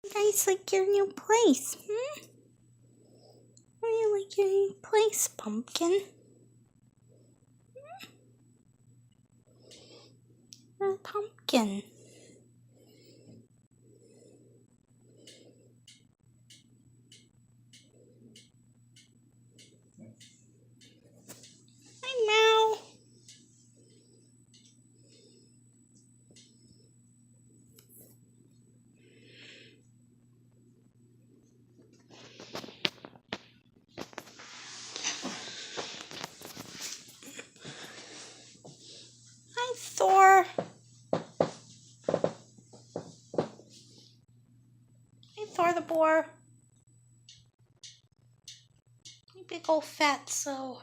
You guys like your new place, How do you like your new place, Pumpkin? Pumpkin. Hi, Meow. Hi, Thor. Hi, Thor the boar. You big old fatso.